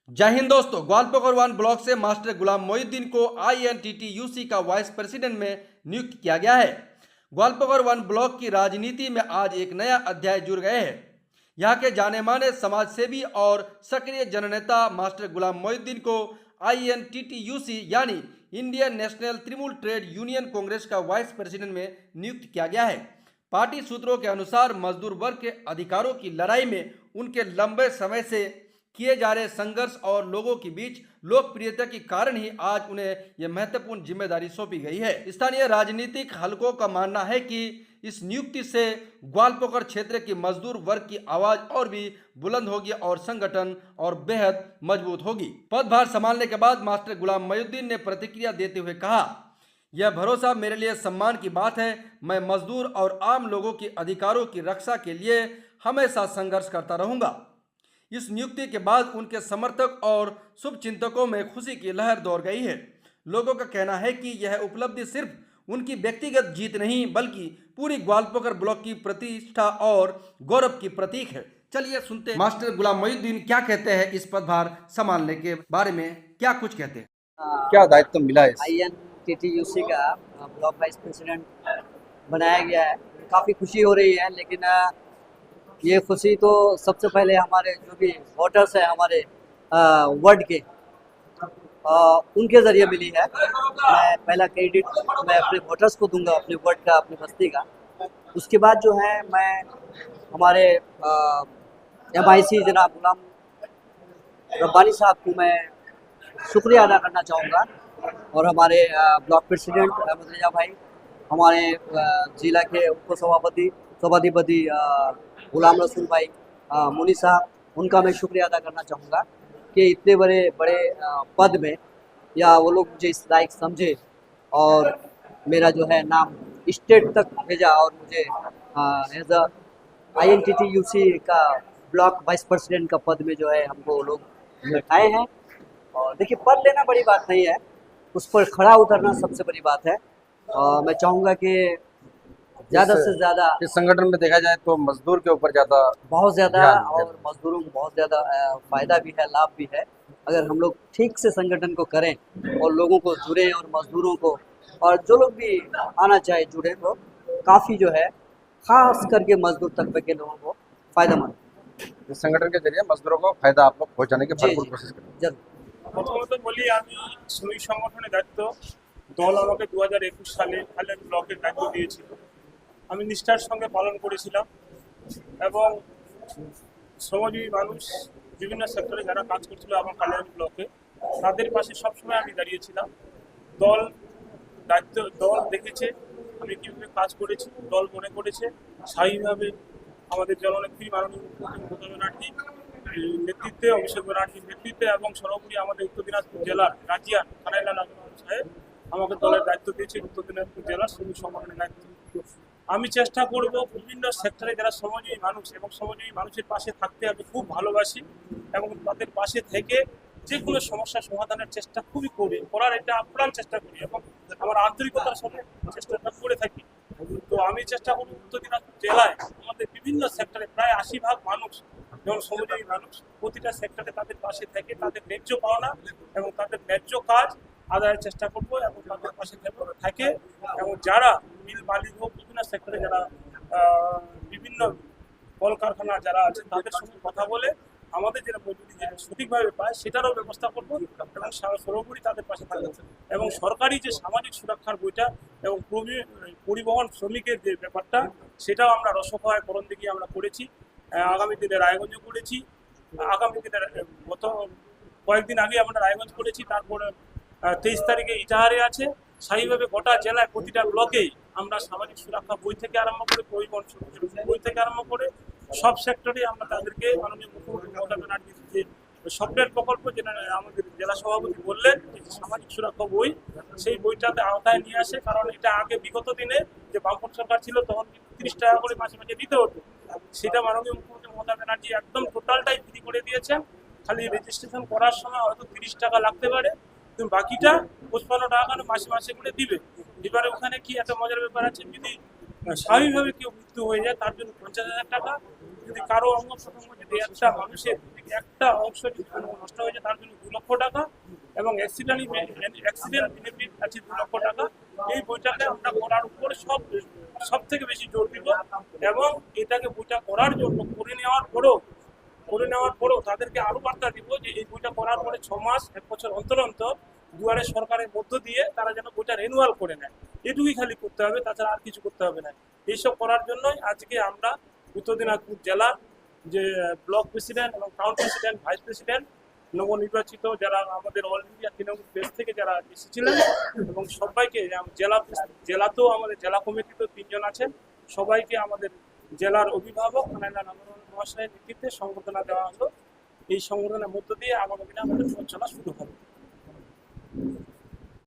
जय हिंद दोस्तों, ग्वालपकर one block से मास्टर गुलाम मोहिउद्दीन को INTTUC का वाइस प्रेसिडेंट में नियुक्त किया गया है। ग्वालपकर वन ब्लॉक की राजनीति में आज एक नया अध्याय जुड़ गए हैं। यहाँ के जाने माने समाज सेवी और सक्रिय जननेता मास्टर गुलाम मोहिउद्दीन को INTTUC यानी Indian national Trinamool trade union Congress का वाइस प्रेसिडेंट में नियुक्त किया गया है। पार्टी सूत्रों के अनुसार मजदूर वर्ग के अधिकारों की लड़ाई में उनके लंबे समय से किए जा रहे संघर्ष और लोगों के बीच लोकप्रियता के कारण ही आज उन्हें यह महत्वपूर्ण जिम्मेदारी सौंपी गई है। स्थानीय राजनीतिक हलकों का मानना है कि इस नियुक्ति से ग्वालपकर क्षेत्र की मजदूर वर्ग की आवाज और भी बुलंद होगी और संगठन और बेहद मजबूत होगी। पदभार संभालने के बाद मास्टर गुलाम मोहिउद्दीन ने प्रतिक्रिया देते हुए कहा, यह भरोसा मेरे लिए सम्मान की बात है। मैं मजदूर और आम लोगों के अधिकारों की रक्षा के लिए हमेशा संघर्ष करता रहूंगा। इस नियुक्ति के बाद उनके समर्थक और शुभचिंतकों में खुशी की लहर दौड़ गई है। लोगों का कहना है कि यह उपलब्धि सिर्फ उनकी व्यक्तिगत जीत नहीं बल्कि पूरी ग्वालपकर ब्लॉक की प्रतिष्ठा और गौरव की प्रतीक है। चलिए सुनते हैं मास्टर गुलाम मोहिउद्दीन क्या कहते हैं इस पदभार संभालने के बारे में, क्या कुछ कहते हैं, क्या दायित्व मिला है। INTTUC का ब्लॉक वाइस प्रेसिडेंट बनाया गया है। काफ़ी खुशी हो रही है, लेकिन ये खुशी तो सबसे पहले हमारे जो भी वोटर्स हैं हमारे वार्ड के उनके ज़रिए मिली है। मैं पहला क्रेडिट मैं अपने वोटर्स को दूंगा, अपने वार्ड का, अपनी बस्ती का। उसके बाद जो है मैं हमारे MIC जनाब गुलाम रब्बानी साहब को मैं शुक्रिया अदा करना चाहूँगा, और हमारे ब्लॉक प्रेसिडेंट अहमद रजा भाई, हमारे जिला के उप सभाधिपति गुलाम रसूल भाई मुनी साहब, उनका मैं शुक्रिया अदा करना चाहूँगा कि इतने बड़े पद में या वो लोग मुझे इस लायक समझे और मेरा जो है नाम स्टेट तक भेजा और मुझे एज अ INTTUC का ब्लॉक वाइस प्रेसिडेंट का पद में जो है हमको लोग बैठाए हैं। और देखिए, पद लेना बड़ी बात नहीं है, उस पर खड़ा उतरना सबसे बड़ी बात है। और मैं चाहूँगा कि ज़्यादा से ज़्यादा इस संगठन में देखा जाए तो मजदूर के ऊपर बहुत ज़्यादा और मजदूरों को बहुत ज़्यादा फ़ायदा भी है, लाभ भी है। अगर हम लोग ठीक से संगठन को करें और लोगों को जुड़े और मजदूरों को और जो लोग भी आना चाहे जुड़े, तो काफ़ी जो है खास करके मजदूर तबके के लोगों को फ़ायदेमंद। इस संगठन के जरिए मजदूरों को फायदा आप लोग पहुँचाने की भरपूर कोशिश करें। जरूर। প্রথমত বলি, আমি শ্রমিক সংগঠনের দায়িত্ব দল আমাকে 2021 সালে কালিয়াগঞ্জ ব্লকের দায়িত্ব দিয়েছিল। আমি নিষ্ঠার সঙ্গে পালন করেছিলাম এবং শ্রমজীবী মানুষ বিভিন্ন সেক্টরে যারা কাজ করছিল আমার কালিয়াগঞ্জ ব্লকে, তাদের পাশে সবসময় আমি দাঁড়িয়েছিলাম। দল দল দেখেছে আমি কীভাবে কাজ করেছি, দল মনে করেছে স্থায়ীভাবে আমাদের জননেত্রী মাননীয় মুখ্যমন্ত্রী মমতা ব্যানার্জি নেতৃত্বে, অভিষেক ব্যানার্জির নেতৃত্বে এবং সর্বোপরি আমাদের উত্তর দিনাজপুর জেলার গাজিয়ান কানাইলা নাজমান সাহেব আমাকে দলের দায়িত্ব দিয়েছে, উত্তর দিনাজপুর জেলার শ্রমিক সংগঠনের দায়িত্ব। আমি চেষ্টা করব বিভিন্ন সেক্টরে যারা শ্রমজীবী মানুষ এবং শ্রমজীবী মানুষের পাশে থাকতে আমি খুব ভালোবাসি এবং তাদের পাশে থেকে যে কোনো সমস্যা সমাধানের চেষ্টা খুবই করার একটা আপ্রাণ চেষ্টা করি এবং আমার আন্তরিকতার সাথে চেষ্টাটা করে থাকি। তো আমি চেষ্টা করব উত্তর দিনাজপুর জেলায় আমাদের বিভিন্ন সেক্টরে প্রায় 80% মানুষ যেমন শ্রমজীবী মানুষ, প্রতিটা সেক্টরে তাদের পাশে থেকে তাদের ন্যায্য পাওনা এবং তাদের ন্যায্য কাজ আদায়ের চেষ্টা করব এবং তাদের পাশে থাকে এবং যারা মিল মালিক হোক, বিভিন্ন সেক্টরে যারা বিভিন্ন কলকারখানা যারা আছে তাদের সঙ্গে কথা বলে আমাদের যেটা মজুরি যে সঠিকভাবে পায় সেটারও ব্যবস্থা করবো এবং সর্বোপরি তাদের পাশে থাকবো। এবং সরকারি যে সামাজিক সুরক্ষার বইটা এবং পরিবহন শ্রমিকের যে ব্যাপারটা, সেটাও আমরা রসসহায় করণ দিকে আমরা করেছি, আগামী দিনে রায়গঞ্জ করেছি, আগামী দিনে গত কয়েকদিন আগে আমরা রায়গঞ্জ করেছি, তারপরে 23 তারিখে ইটাহারে আছে। স্থায়ীভাবে গোটা জেলায় প্রতিটা ব্লকেই আমরা সামাজিক সুরক্ষা বই থেকে আরম্ভ করে পরিবহন বই থেকে আরম্ভ করে সব সেক্টরে আমরা তাদেরকে মাননীয় মুখ্যমন্ত্রী মমতা ব্যানার্জির যে সফটওয়্যার প্রকল্প, যেটা আমাদের জেলা সভাপতি বললেন সামাজিক সুরক্ষা বই, সেই বইটাতে আওতায় নিয়ে আসে। কারণ এটা আগে বিগত দিনে যে বামপন্থী সরকার ছিল তখন 30 টাকা করে মাসে মাসে দিতে হতো, সেটা মাননীয় মুখ্যমন্ত্রী মমতা ব্যানার্জি একদম টোটালটাই ফ্রি করে দিয়েছেন। খালি রেজিস্ট্রেশন করার সময় হয়তো 30 টাকা লাগতে পারে, কিন্তু বাকিটা 55 টাকা করে মাসে মাসে করে দিবে। এবারে ওখানে কি একটা মজার ব্যাপার আছে, যদি স্বাভাবিকভাবে কেউ মৃত্যু হয়ে যায় তার জন্য 50,000 টাকা, যদি কারো অঙ্গ প্রত্যঙ্গ যদি একটা মানুষের একটা অংশ যদি নষ্ট হয়ে যায় তার জন্য লক্ষ টাকা এবং অ্যাক্সিডেন্ট বেনিফিট আছে 2 লক্ষ টাকা। এই বইটাকে আমরা করার উপর সব থেকে বেশি জোর দিব এবং এটাকে বইটা করার জন্য করে নেওয়ার পরেও তাদেরকে আরো বার্তা দিব যে এই বইটা করার পরে 6 মাস 1 বছর অন্তর অন্তর দুয়ারে সরকারের মধ্য দিয়ে তারা যেন বইটা রিনিউয়াল করে নেয়। এটুকুই খালি করতে হবে, তাছাড়া আর কিছু করতে হবে না। এইসব করার জন্যই আজকে আমরা উত্তর দিনাজপুর জেলার যে ব্লক প্রেসিডেন্ট এবং টাউন প্রেসিডেন্ট, ভাইস প্রেসিডেন্ট নবনির্বাচিত যারা আমাদের অল ইন্ডিয়া তৃণমূল দেশ থেকে যারা এসেছিলেন এবং সবাইকে জেলাতেও আমাদের জেলা কমিটিতে 3 জন আছেন, সবাইকে আমাদের জেলার অভিভাবক খানাইলা নামরুল মহাশয়ের নেতৃত্বে সংবর্ধনা দেওয়া হলো। এই সংবর্ধনার মধ্য দিয়ে আগামী দিনে আমাদের পথ চলা শুরু হবে।